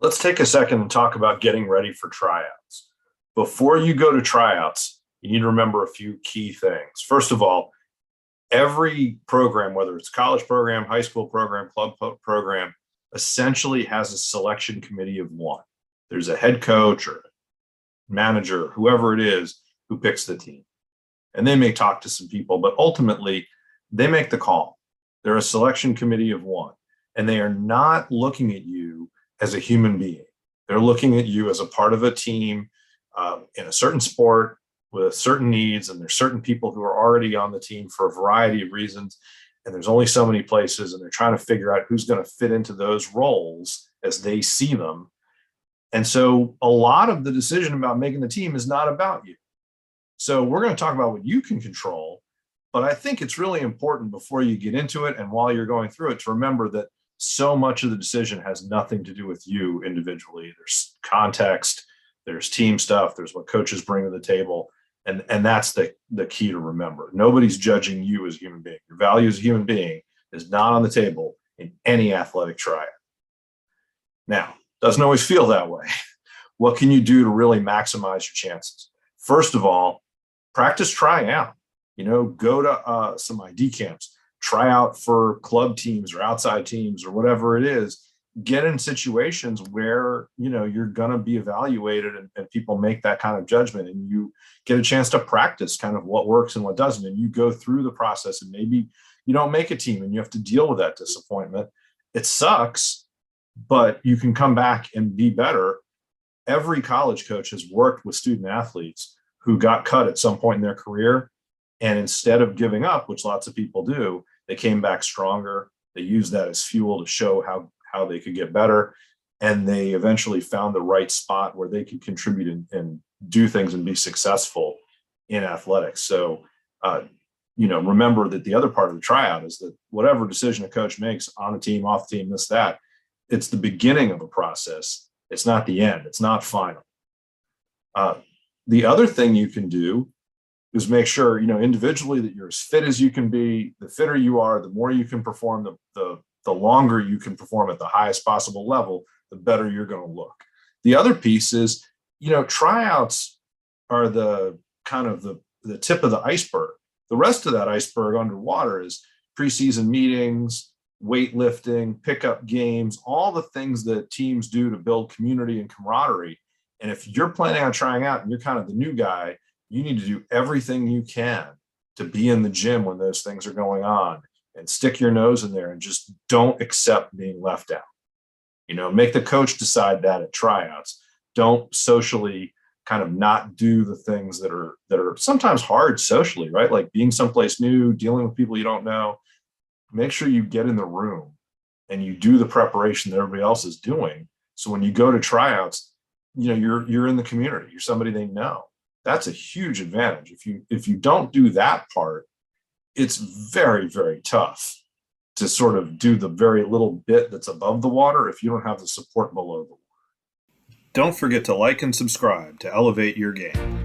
Let's take a second and talk about getting ready for tryouts. Before you go to tryouts, you need to remember a few key things. First of all, every program, whether it's college program, high school program, program, essentially has a selection committee of one. There's a head coach or manager, whoever it is, who picks the team. And they may talk to some people, but ultimately they make the call. They're a selection committee of one, and they are not looking at you as a human being. They're looking at you as a part of a team in a certain sport with certain needs, and there's certain people who are already on the team for a variety of reasons, and there's only so many places, and they're trying to figure out who's going to fit into those roles as they see them. And so a lot of the decision about making the team is not about you. So we're going to talk about what you can control, but I think it's really important before you get into it and while you're going through it to remember that so much of the decision has nothing to do with you individually. There's context, there's team stuff, there's what coaches bring to the table. And that's the key to remember. Nobody's judging you as a human being. Your value as a human being is not on the table in any athletic tryout. Now, doesn't always feel that way. What can you do to really maximize your chances? First of all, practice trying out. Go to some ID camps, try out for club teams or outside teams or whatever it is. Get in situations where you're going to be evaluated and people make that kind of judgment, and you get a chance to practice kind of what works and what doesn't, and you go through the process, and maybe you don't make a team and you have to deal with that disappointment. It sucks, but you can come back and be better. Every college coach has worked with student athletes who got cut at some point in their career, and instead of giving up, which lots of people do, they came back stronger. They used that as fuel to show how they could get better, and they eventually found the right spot where they could contribute and do things and be successful in athletics. So remember that the other part of the tryout is that whatever decision a coach makes on a team, off the team, this, that, it's the beginning of a process. It's not the end. It's not final. The other thing you can do is make sure, individually, that you're as fit as you can be. The fitter you are, the more you can perform, the longer you can perform at the highest possible level, the better you're going to look. The other piece is, tryouts are the kind of the tip of the iceberg. The rest of that iceberg underwater is preseason meetings, weightlifting, pickup games, all the things that teams do to build community and camaraderie. And if you're planning on trying out and you're kind of the new guy, you need to do everything you can to be in the gym when those things are going on, and stick your nose in there and just don't accept being left out. Make the coach decide that at tryouts. Don't socially kind of not do the things that are sometimes hard socially, right? Like being someplace new, dealing with people you don't know. Make sure you get in the room and you do the preparation that everybody else is doing. So when you go to tryouts, you're in the community. You're somebody they know. That's a huge advantage. If you don't do that part, it's very, very tough to sort of do the very little bit that's above the water if you don't have the support below the water. Don't forget to like and subscribe to elevate your game.